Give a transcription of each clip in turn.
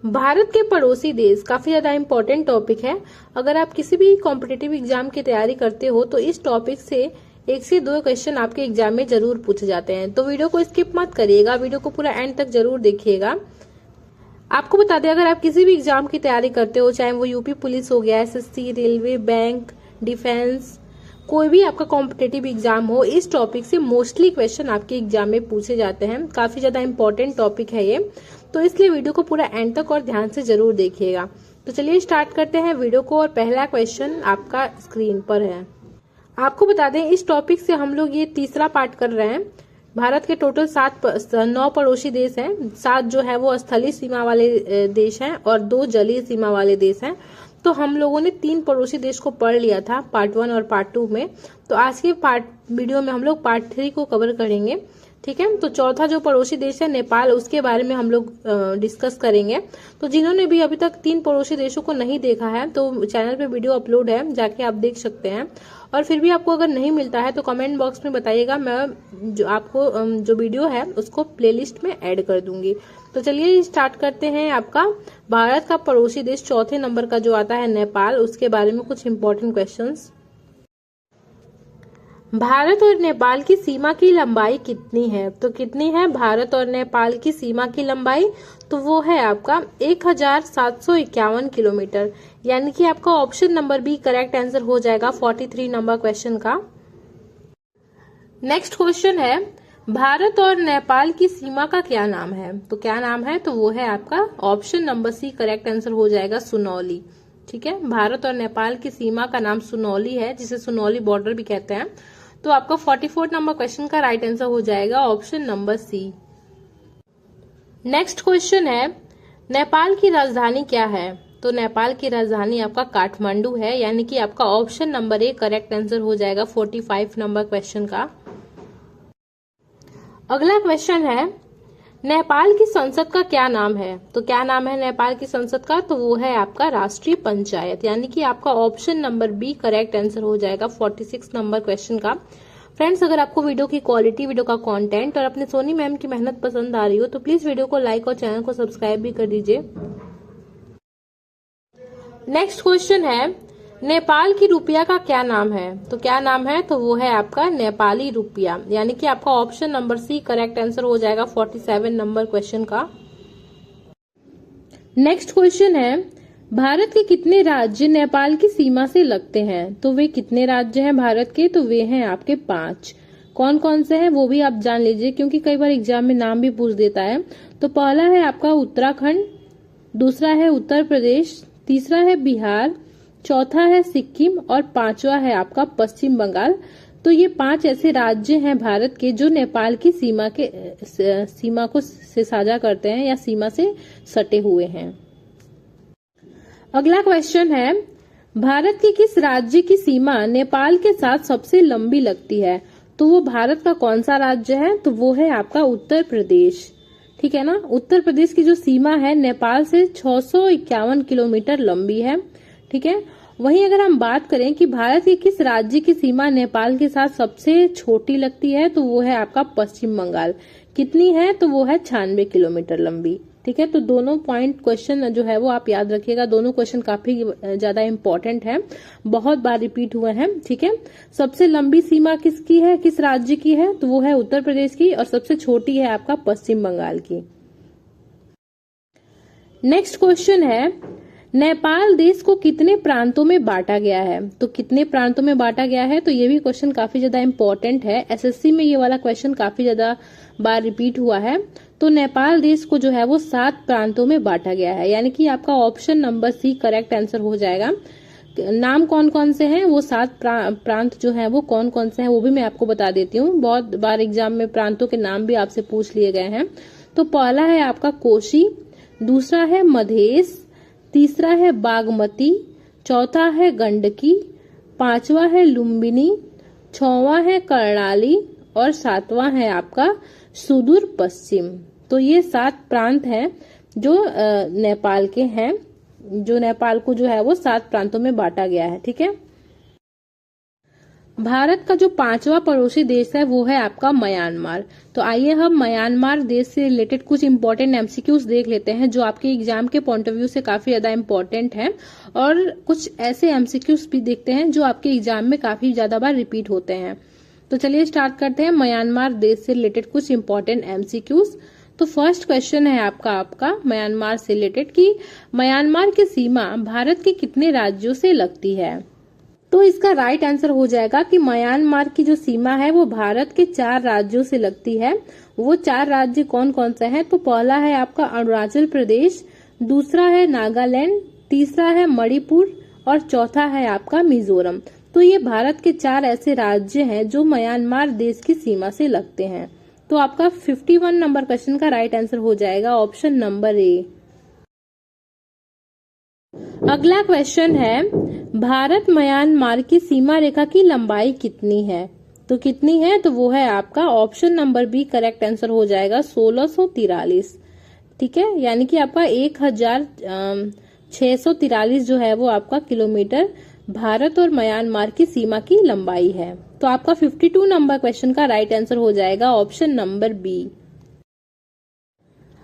भारत के पड़ोसी देश काफी ज्यादा इम्पोर्टेंट टॉपिक है। अगर आप किसी भी कॉम्पिटिटिव एग्जाम की तैयारी करते हो तो इस टॉपिक से 1 से 2 क्वेश्चन आपके एग्जाम में जरूर पूछे जाते हैं। तो वीडियो को स्किप मत करिएगा, वीडियो को पूरा एंड तक जरूर देखिएगा। आपको बता दें, अगर आप किसी भी एग्जाम की तैयारी करते हो, चाहे वो यूपी पुलिस हो गया, एसएससी, रेलवे, बैंक, डिफेंस, कोई भी आपका कॉम्पिटिटिव एग्जाम हो, इस टॉपिक से मोस्टली क्वेश्चन आपके एग्जाम में पूछे जाते हैं। काफी ज्यादा इंपॉर्टेंट टॉपिक है ये, तो इसलिए वीडियो को पूरा एंड तक और ध्यान से जरूर देखिएगा। तो चलिए स्टार्ट करते हैं वीडियो को, और पहला क्वेश्चन आपका स्क्रीन पर है। आपको बता दें, इस टॉपिक से हम लोग ये तीसरा पार्ट कर रहे हैं। भारत के टोटल 9 पड़ोसी देश हैं। 7 जो है वो स्थलीय सीमा वाले देश हैं और 2 जलीय सीमा वाले देश हैं। तो हम लोगों ने 3 पड़ोसी देश को पढ़ लिया था पार्ट 1 और पार्ट 2 में। तो आज के वीडियो में हम लोग पार्ट 3 को कवर करेंगे। ठीक है, तो चौथा जो पड़ोसी देश है नेपाल, उसके बारे में हम लोग डिस्कस करेंगे। तो जिन्होंने भी अभी तक 3 पड़ोसी देशों को नहीं देखा है, तो चैनल पे वीडियो अपलोड है, जाके आप देख सकते हैं। और फिर भी आपको अगर नहीं मिलता है तो कमेंट बॉक्स में बताइएगा, मैं जो आपको जो वीडियो है उसको प्लेलिस्ट में ऐड कर दूंगी। तो चलिए स्टार्ट करते हैं। आपका भारत का पड़ोसी देश चौथे नंबर का जो आता है नेपाल, उसके बारे में कुछ इंपॉर्टेंट क्वेश्चंस। भारत और नेपाल की सीमा की लंबाई कितनी है? तो कितनी है भारत और नेपाल की सीमा की लंबाई? तो वो है आपका 1751 किलोमीटर, यानी कि आपका option number B correct answer हो जाएगा 43 नंबर क्वेश्चन का। नेक्स्ट क्वेश्चन है, भारत और नेपाल की सीमा का क्या नाम है? तो क्या नाम है? तो वो है आपका option number C correct answer हो जाएगा सुनौली। ठीक है, भारत और नेपाल की सीमा का नाम सुनौली है, जिसे सुनौली बॉर्डर भी कहते हैं। तो आपका 44 नंबर क्वेश्चन का राइट आंसर हो जाएगा option number C. Next question है, नेपाल की राजधानी क्या है? तो नेपाल की राजधानी आपका काठमांडू है, यानी कि आपका option number A correct answer हो जाएगा 45 नंबर क्वेश्चन का। अगला क्वेश्चन है, नेपाल की संसद का क्या नाम है? तो क्या नाम है नेपाल की संसद का? तो वो है आपका राष्ट्रीय पंचायत, यानी कि आपका option number B correct answer हो जाएगा 46 नंबर क्वेश्चन का। फ्रेंड्स, अगर आपको वीडियो की क्वालिटी, वीडियो का कंटेंट और अपने सोनी मैम की मेहनत पसंद आ रही हो तो प्लीज वीडियो को लाइक और चैनल को सब्सक्राइब भी कर दीजिए। नेक्स्ट क्वेश्चन है, नेपाल की रुपया का क्या नाम है? तो क्या नाम है? तो वो है आपका नेपाली रुपया, यानी कि आपका option number C correct answer हो जाएगा 47 नंबर क्वेश्चन का। नेक्स्ट क्वेश्चन है, भारत के कितने राज्य नेपाल की सीमा से लगते हैं? तो वे कितने राज्य हैं भारत के? तो वे हैं आपके 5। कौन कौन से हैं वो भी आप जान लीजिए, क्योंकि कई बार एग्जाम में नाम भी पूछ देता है। तो पहला है आपका उत्तराखंड, दूसरा है उत्तर प्रदेश, तीसरा है बिहार, चौथा है सिक्किम और 5वां है आपका पश्चिम बंगाल। तो ये 5 ऐसे राज्य हैं भारत के जो नेपाल की सीमा को से साझा करते हैं या सीमा से सटे हुए हैं। अगला क्वेश्चन है, भारत के किस राज्य की सीमा नेपाल के साथ सबसे लंबी लगती है? तो वो भारत का कौन सा राज्य है? तो वो है आपका उत्तर प्रदेश। ठीक है ना, उत्तर प्रदेश की जो सीमा है नेपाल से 651 किलोमीटर लंबी है। ठीक है, वहीं अगर हम बात करें कि भारत के किस राज्य की सीमा नेपाल के साथ सबसे छोटी लगती है, तो वो है आपका पश्चिम बंगाल। कितनी है? तो वो है 96 किलोमीटर लंबी। ठीक है, तो दोनों पॉइंट क्वेश्चन जो है वो आप याद रखिएगा। दोनों क्वेश्चन काफी ज्यादा इंपॉर्टेंट है, बहुत बार रिपीट हुए हैं। ठीक है, सबसे लंबी सीमा किसकी है, किस राज्य की है? तो वो है उत्तर प्रदेश की, और सबसे छोटी है आपका पश्चिम बंगाल की। नेक्स्ट क्वेश्चन है, नेपाल देश को कितने प्रांतों में बांटा गया है? तो कितने प्रांतों में बांटा गया है? तो ये भी क्वेश्चन काफी ज्यादा इंपॉर्टेंट है। एसएससी में ये वाला क्वेश्चन काफी ज्यादा बार रिपीट हुआ है। तो नेपाल देश को जो है वो 7 प्रांतों में बांटा गया है, यानी कि आपका option number C correct answer हो जाएगा। नाम कौन कौन से हैं, वो 7 प्रांत जो है वो कौन कौन से हैं वो भी मैं आपको बता देती हूँ। बहुत बार एग्जाम में प्रांतों के नाम भी आपसे पूछ लिए गए हैं। तो पहला है आपका कोशी, दूसरा है मधेश, तीसरा है बागमती, चौथा है गंडकी, 5वां है लुम्बिनी, 6वां है कर्णाली और 7वां है आपका सुदूर पश्चिम। तो ये 7 प्रांत हैं जो नेपाल के हैं, जो नेपाल को जो है वो 7 प्रांतों में बांटा गया है। ठीक है, भारत का जो 5वां पड़ोसी देश है वो है आपका म्यांमार। तो आइए हम म्यांमार देश से रिलेटेड कुछ इंपॉर्टेंट एमसीक्यूज देख लेते हैं जो आपके एग्जाम के पॉइंट ऑफ व्यू से काफी ज्यादा इंपॉर्टेंट है, और कुछ ऐसे एमसीक्यूज भी देखते हैं जो आपके एग्जाम में काफी ज्यादा बार रिपीट होते हैं। तो चलिए स्टार्ट करते हैं म्यांमार देश से रिलेटेड कुछ इंपॉर्टेंट एमसीक्यूज। तो फर्स्ट क्वेश्चन है आपका म्यांमार से रिलेटेड कि म्यांमार की सीमा भारत के कितने राज्यों से लगती है। तो इसका राइट आंसर हो जाएगा कि म्यांमार की जो सीमा है वो भारत के 4 राज्यों से लगती है। वो 4 राज्य कौन कौन से हैं? तो पहला है आपका अरुणाचल प्रदेश, दूसरा है नागालैंड, तीसरा है मणिपुर और चौथा है आपका मिजोरम। तो ये भारत के 4 ऐसे राज्य हैं जो म्यांमार देश की सीमा से लगते हैं। तो आपका 51 नंबर क्वेश्चन का राइट आंसर हो जाएगा ऑप्शन नंबर ए। अगला क्वेश्चन है भारत म्यांमार की सीमा रेखा की लंबाई कितनी है। तो कितनी है? तो वो है आपका option number B correct answer हो जाएगा 1643। ठीक है, यानी कि आपका 1643 जो है वो आपका किलोमीटर भारत और म्यांमार की सीमा की लंबाई है। तो आपका 52 नंबर क्वेश्चन का राइट आंसर हो जाएगा ऑप्शन नंबर बी।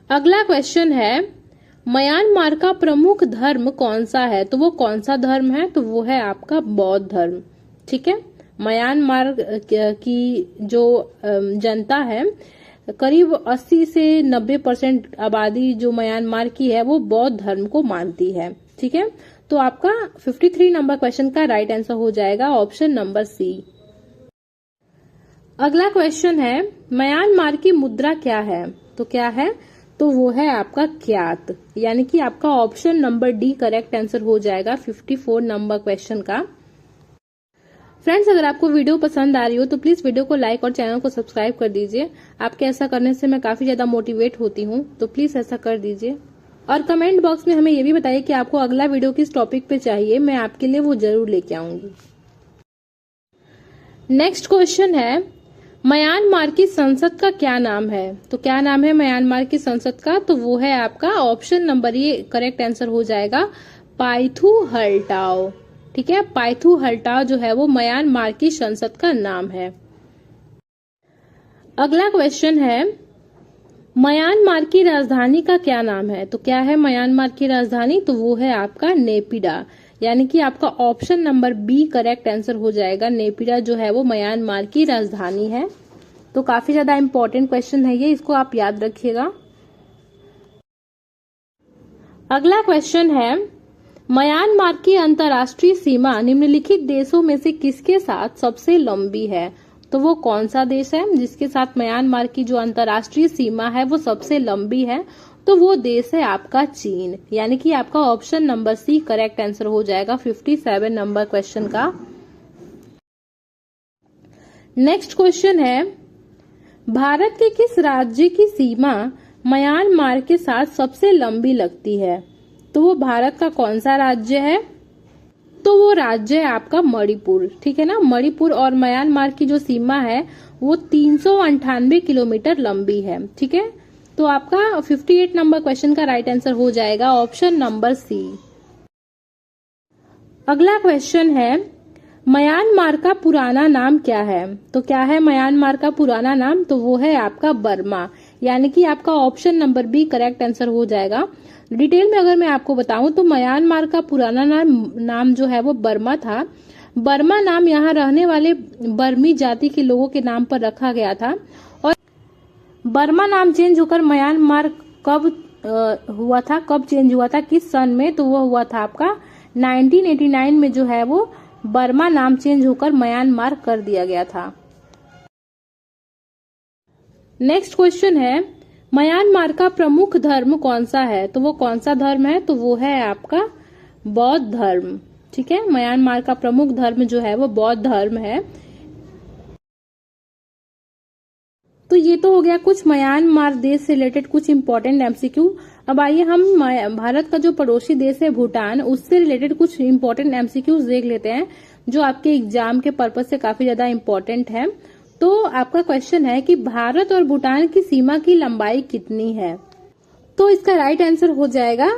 अगला क्वेश्चन है म्यांमार का प्रमुख धर्म कौन सा है। तो वो कौन सा धर्म है? तो वो है आपका बौद्ध धर्म। ठीक है, म्यांमार की जो जनता है करीब 80 से 90% आबादी जो म्यांमार की है वो बौद्ध धर्म को मानती है। ठीक है, तो आपका 53 नंबर क्वेश्चन का राइट आंसर हो जाएगा ऑप्शन नंबर सी। अगला क्वेश्चन है म्यांमार की मुद्रा क्या है। तो क्या है? तो वो है आपका क्यात, यानी कि आपका option number D correct answer हो जाएगा 54 नंबर क्वेश्चन का। फ्रेंड्स, अगर आपको वीडियो पसंद आ रही हो तो प्लीज वीडियो को लाइक और चैनल को सब्सक्राइब कर दीजिए। आपके ऐसा करने से मैं काफी ज्यादा मोटिवेट होती हूँ, तो प्लीज ऐसा कर दीजिए। और कमेंट बॉक्स में हमें ये भी बताइए कि आपको अगला वीडियो किस टॉपिक पे चाहिए, मैं आपके लिए वो जरूर लेके आऊंगी। नेक्स्ट क्वेश्चन है म्यांमार की संसद का क्या नाम है। तो क्या नाम है म्यांमार की संसद का? तो वो है आपका ऑप्शन नंबर ये करेक्ट आंसर हो जाएगा पाइथू हल्टाओ। ठीक है, पाइथू हल्टाओ जो है वो म्यांमार की संसद का नाम है। अगला क्वेश्चन है म्यांमार की राजधानी का क्या नाम है। तो क्या है म्यांमार की राजधानी? तो वो है आपका नेपिडा, यानी कि आपका option number B correct answer हो जाएगा। नेपिडा जो है वो म्यांमार की राजधानी है। तो काफी ज्यादा इंपॉर्टेंट क्वेश्चन है ये, इसको आप याद रखिएगा। अगला क्वेश्चन है म्यांमार की अंतर्राष्ट्रीय सीमा निम्नलिखित देशों में से किसके साथ सबसे लंबी है। तो वो कौन सा देश है जिसके साथ म्यांमार की जो अंतर्राष्ट्रीय सीमा है वो सबसे लंबी है? तो वो देश है आपका चीन, यानी कि आपका option number C correct answer हो जाएगा 57 नंबर क्वेश्चन का। नेक्स्ट क्वेश्चन है भारत के किस राज्य की सीमा म्यांमार के साथ सबसे लंबी लगती है। तो वो भारत का कौन सा राज्य है? तो वो राज्य है आपका मणिपुर। ठीक है ना, मणिपुर और म्यांमार की जो सीमा है वो 398 किलोमीटर लंबी है। ठीक है, तो आपका 58 नंबर क्वेश्चन का राइट आंसर हो जाएगा ऑप्शन नंबर सी। अगला क्वेश्चन है म्यांमार का पुराना नाम क्या है। तो क्या है म्यांमार का पुराना नाम? तो वो है आपका बर्मा, यानी कि आपका option number B correct answer हो जाएगा। डिटेल में अगर मैं आपको बताऊं तो म्यांमार का पुराना नाम जो है वो बर्मा था। बर्मा नाम यहाँ रहने वाले बर्मी जाति के लोगों के नाम पर रखा गया था। और बर्मा नाम चेंज होकर म्यांमार कब हुआ था, कब चेंज हुआ था, किस सन में? तो वो हुआ था आपका 1989 में जो है वो बर्मा नाम चेंज होकर म्यांमार कर दिया गया था। नेक्स्ट क्वेश्चन है म्यांमार का प्रमुख धर्म कौन सा है। तो वो कौन सा धर्म है? तो वो है आपका बौद्ध धर्म। ठीक है, म्यांमार का प्रमुख धर्म जो है वो बौद्ध धर्म है। तो ये तो हो गया कुछ म्यांमार देश से रिलेटेड कुछ इंपॉर्टेंट एमसीक्यू। अब आइए हम भारत का जो पड़ोसी देश है भूटान, उससे रिलेटेड कुछ इंपॉर्टेंट एमसीक्यूज देख लेते हैं जो आपके एग्जाम के पर्पज से काफी ज्यादा इंपॉर्टेंट है। तो आपका क्वेश्चन है कि भारत और भूटान की सीमा की लंबाई कितनी है। तो इसका राइट आंसर हो जाएगा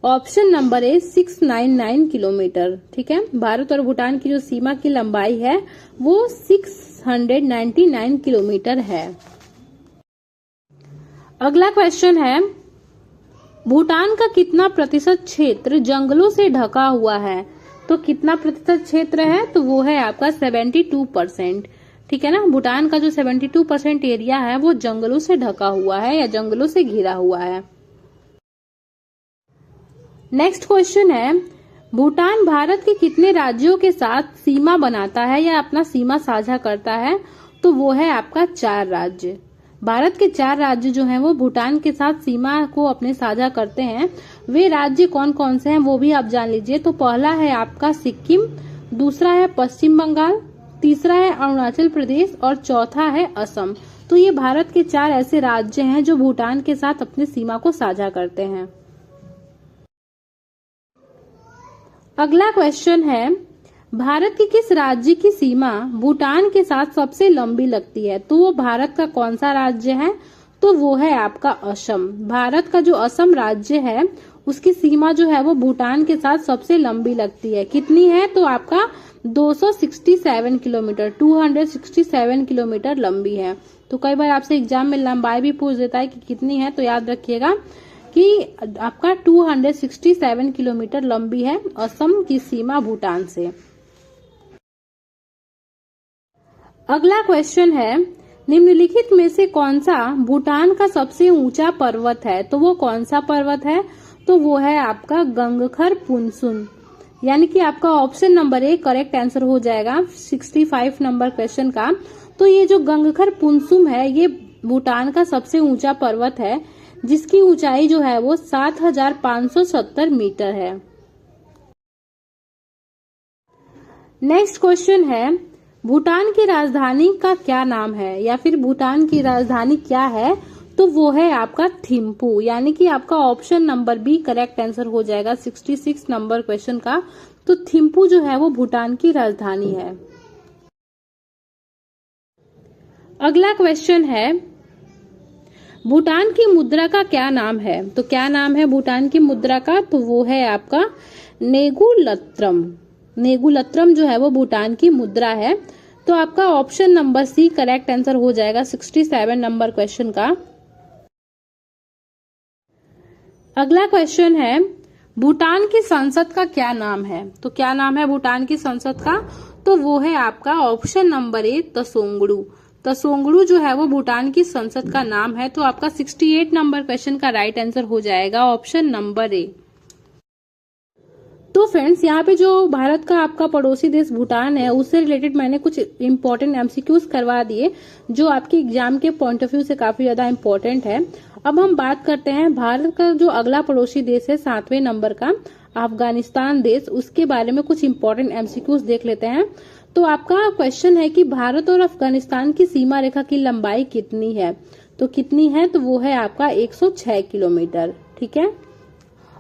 ऑप्शन नंबर ए 699 किलोमीटर। ठीक है, भारत और भूटान की जो सीमा की लंबाई है वो 699 किलोमीटर है। अगला क्वेश्चन है, भूटान का कितना प्रतिशत क्षेत्र जंगलों से ढका हुआ है? तो कितना प्रतिशत क्षेत्र है? तो वो है आपका 72%। ठीक है ना, भूटान का जो 72% एरिया है वो जंगलों से ढका हुआ है या जंगलों से घिरा हुआ है। नेक्स्ट क्वेश्चन है, भूटान भारत के कितने राज्यों के साथ सीमा बनाता है या अपना सीमा साझा करता है? तो वो है आपका 4 राज्य। भारत के 4 राज्य जो हैं वो भूटान के साथ सीमा को अपने साझा करते हैं। वे राज्य कौन कौन से हैं वो भी आप जान लीजिए। तो पहला है आपका सिक्किम, दूसरा है पश्चिम बंगाल, तीसरा है अरुणाचल प्रदेश और चौथा है असम। तो ये भारत के 4 ऐसे राज्य हैं जो भूटान के साथ अपनी सीमा को साझा करते हैं। अगला क्वेश्चन है, भारत के किस राज्य की सीमा भूटान के साथ सबसे लंबी लगती है? तो वो भारत का कौन सा राज्य है? तो वो है आपका असम। भारत का जो असम राज्य है उसकी सीमा जो है वो भूटान के साथ सबसे लंबी लगती है। कितनी है? तो आपका 267 किलोमीटर, 267 किलोमीटर लंबी है। तो कई बार आपसे एग्जाम में लंबाई भी पूछ देता है कि कितनी है, तो याद रखिएगा कि आपका 267 किलोमीटर लंबी है असम की सीमा भूटान से। अगला क्वेश्चन है, निम्नलिखित में से कौन सा भूटान का सबसे ऊंचा पर्वत है? तो वो कौन सा पर्वत है? तो वो है आपका गंगखर पुनसुन। यानी कि आपका option number A correct answer हो जाएगा 65 नंबर क्वेश्चन का। तो ये जो गंगखर पुनसुन है ये भूटान का सबसे ऊंचा पर्वत है जिसकी ऊंचाई जो है वो 7570 मीटर है। नेक्स्ट क्वेश्चन है, भूटान की राजधानी का क्या नाम है या फिर भूटान की राजधानी क्या है? तो वो है आपका थिम्पू। यानी कि आपका option number B correct answer हो जाएगा 66 नंबर क्वेश्चन का। तो थिम्पू जो है वो भूटान की राजधानी है। अगला क्वेश्चन है, भूटान की मुद्रा का क्या नाम है? तो क्या नाम है भूटान की मुद्रा का? तो वो है आपका नेगुलत्रम। नेगुलत्रम जो है वो भूटान की मुद्रा है। तो आपका option number C correct answer हो जाएगा 67 नंबर क्वेश्चन का। अगला क्वेश्चन है, भूटान की संसद का क्या नाम है? तो क्या नाम है भूटान की संसद का? तो वो है आपका ऑप्शन नंबर ए त्सोंगडू। त्सोंगडू जो है वो भूटान की संसद का नाम है। तो आपका 68 नंबर क्वेश्चन का राइट आंसर हो जाएगा ऑप्शन नंबर ए। तो फ्रेंड्स, यहाँ पे जो भारत का आपका पड़ोसी देश भूटान है उससे रिलेटेड मैंने कुछ इंपॉर्टेंट एमसीक्यूज करवा दिए जो आपके एग्जाम के पॉइंट ऑफ व्यू से काफी ज्यादा इंपॉर्टेंट है। अब हम बात करते हैं भारत का जो अगला पड़ोसी देश है 7वें नंबर का अफगानिस्तान देश, उसके बारे में कुछ इंपॉर्टेंट एमसीक्यूज देख लेते हैं। तो आपका क्वेश्चन है कि भारत और अफगानिस्तान की सीमा रेखा की लंबाई कितनी है? तो कितनी है? तो वो है आपका 106 किलोमीटर। ठीक है,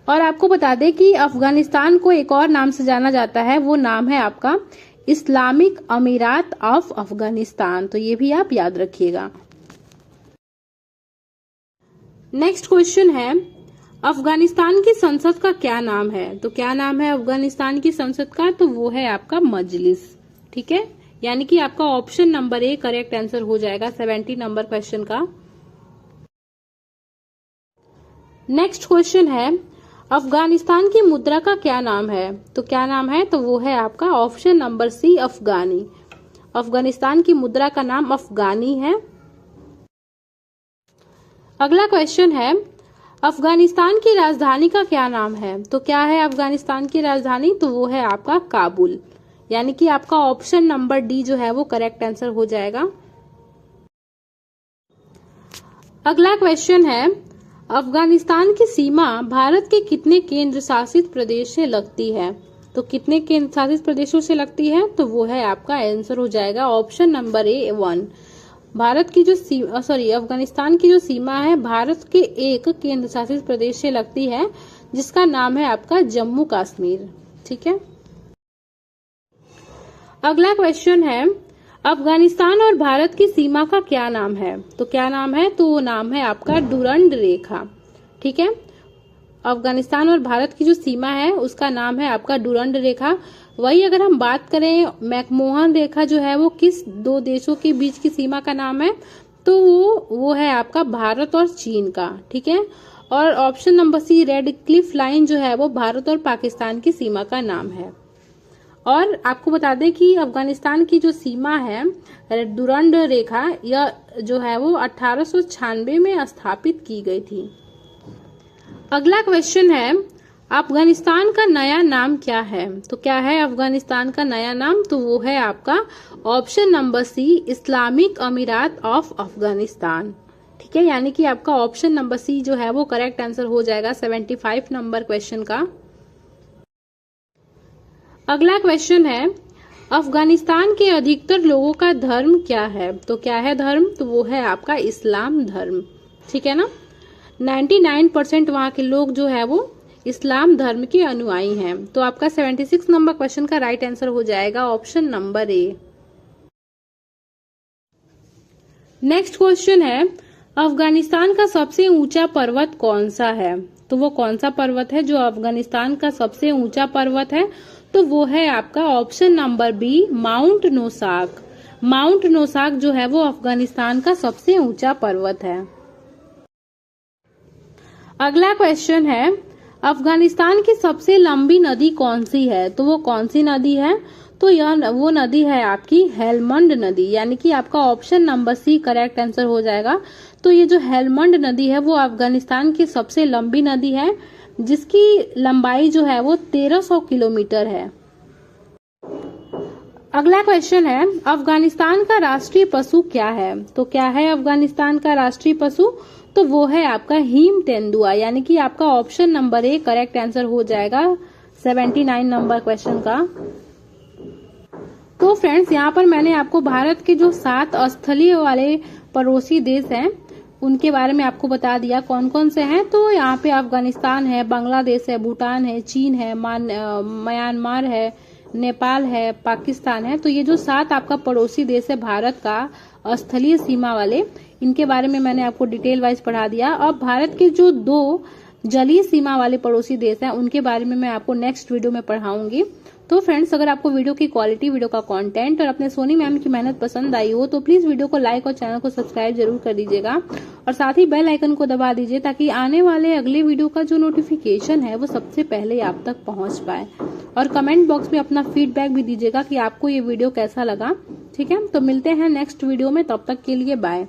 और आपको बता दें कि अफगानिस्तान को एक और नाम से जाना जाता है, वो नाम है आपका इस्लामिक अमीरात ऑफ अफगानिस्तान। तो ये भी आप याद रखिएगा। नेक्स्ट क्वेश्चन है, अफगानिस्तान की संसद का क्या नाम है? तो क्या नाम है अफगानिस्तान की संसद का? तो वो है आपका मजलिस। ठीक है, यानी कि आपका option number A correct answer हो जाएगा 70 नंबर क्वेश्चन का। नेक्स्ट क्वेश्चन है, अफगानिस्तान की मुद्रा का क्या नाम है? तो क्या नाम है? तो वो है आपका ऑप्शन नंबर सी अफगानी। अफगानिस्तान की मुद्रा का नाम अफगानी है। अगला क्वेश्चन है, अफगानिस्तान की राजधानी का क्या नाम है? तो क्या है अफगानिस्तान की राजधानी? तो वो है आपका काबुल। यानी कि आपका ऑप्शन नंबर डी जो है वो करेक्ट आंसर हो जाएगा। अगला क्वेश्चन है, अफगानिस्तान की सीमा भारत के कितने केंद्र शासित प्रदेश से लगती है? तो कितने केंद्र शासित प्रदेशों से लगती है? तो वो है आपका आंसर हो जाएगा ऑप्शन नंबर ए 1। भारत की जो अफगानिस्तान की जो सीमा है भारत के एक केंद्र शासित प्रदेश से लगती है जिसका नाम है आपका जम्मू कश्मीर। ठीक है, अगला क्वेश्चन है, अफगानिस्तान और भारत की सीमा का क्या नाम है? तो क्या नाम है? तो वो नाम है आपका डुरंड रेखा। ठीक है, अफगानिस्तान और भारत की जो सीमा है उसका नाम है आपका डुरंड रेखा। वही अगर हम बात करें मैकमोहन रेखा जो है वो किस दो देशों के बीच की सीमा का नाम है, तो वो है आपका भारत और चीन का। ठीक है। और option number C Radcliffe line जो है वो भारत और पाकिस्तान की सीमा का नाम है। और आपको बता दें कि अफगानिस्तान की जो सीमा है डुरंड रेखा, यह जो है वो 1896 में स्थापित की गई थी। अगला क्वेश्चन है अफगानिस्तान का नया नाम क्या है? तो क्या है अफगानिस्तान का नया नाम? तो वो है आपका ऑप्शन नंबर सी इस्लामिक अमीरात ऑफ अफगानिस्तान। ठीक है, यानी कि आपका ऑप्शन नंबर सी जो है वो करेक्ट आंसर हो जाएगा 75 नंबर क्वेश्चन का। अगला क्वेश्चन है अफगानिस्तान के अधिकतर लोगों का धर्म क्या है? तो क्या है धर्म? तो वो है आपका इस्लाम धर्म। ठीक है ना, 99% वहां के लोग जो है वो इस्लाम धर्म के अनुयायी हैं। तो आपका 76 नंबर क्वेश्चन का राइट आंसर हो जाएगा option number A. Next question है अफगानिस्तान का सबसे ऊंचा पर्वत कौन सा है? तो वो कौन सा पर्वत है जो अफगानिस्तान का सबसे ऊंचा पर्वत है? तो वो है आपका ऑप्शन नंबर बी माउंट नोसाक। माउंट नोसाक जो है वो अफगानिस्तान का सबसे ऊंचा पर्वत है। अगला क्वेश्चन है अफगानिस्तान की सबसे लंबी नदी कौन सी है? तो वो कौन सी नदी है? तो वो नदी है आपकी हेलमंड नदी, यानी कि आपका option number C correct answer हो जाएगा। तो ये जो हेलमंड नदी है वो अफगानिस्तान की सबसे लंबी नदी है, जिसकी लंबाई जो है वो 1300 किलोमीटर है। अगला क्वेश्चन है अफगानिस्तान का राष्ट्रीय पशु क्या है? तो क्या है अफगानिस्तान का राष्ट्रीय पशु? तो वो है आपका हिम तेंदुआ, यानी कि आपका option number A correct answer हो जाएगा 79 नंबर क्वेश्चन का। तो फ्रेंड्स, यहाँ पर मैंने आपको भारत के जो 7 स्थलीय वाले पड़ोसी देश हैं उनके बारे में आपको बता दिया कौन कौन से हैं। तो यहाँ पे अफगानिस्तान है, बांग्लादेश है, भूटान है, चीन है, म्यांमार है, नेपाल है, पाकिस्तान है। तो ये जो 7 आपका पड़ोसी देश है भारत का स्थलीय सीमा वाले, इनके बारे में मैंने आपको डिटेल वाइज पढ़ा दिया। अब भारत के जो 2 जलीय सीमा वाले पड़ोसी देश हैं उनके बारे में मैं आपको नेक्स्ट वीडियो में पढ़ाऊंगी। तो फ्रेंड्स, अगर आपको वीडियो की क्वालिटी, वीडियो का कंटेंट और अपने सोनी मैम की मेहनत पसंद आई हो तो प्लीज वीडियो को लाइक और चैनल को सब्सक्राइब जरूर कर दीजिएगा और साथ ही बेल आइकन को दबा दीजिए ताकि आने वाले अगले वीडियो का जो नोटिफिकेशन है वो सबसे पहले आप तक पहुंच पाए। और कमेंट बॉक्स में अपना फीडबैक भी दीजिएगा कि आपको ये वीडियो कैसा लगा। ठीक है, तो मिलते हैं नेक्स्ट वीडियो में, तब तक के लिए बाय।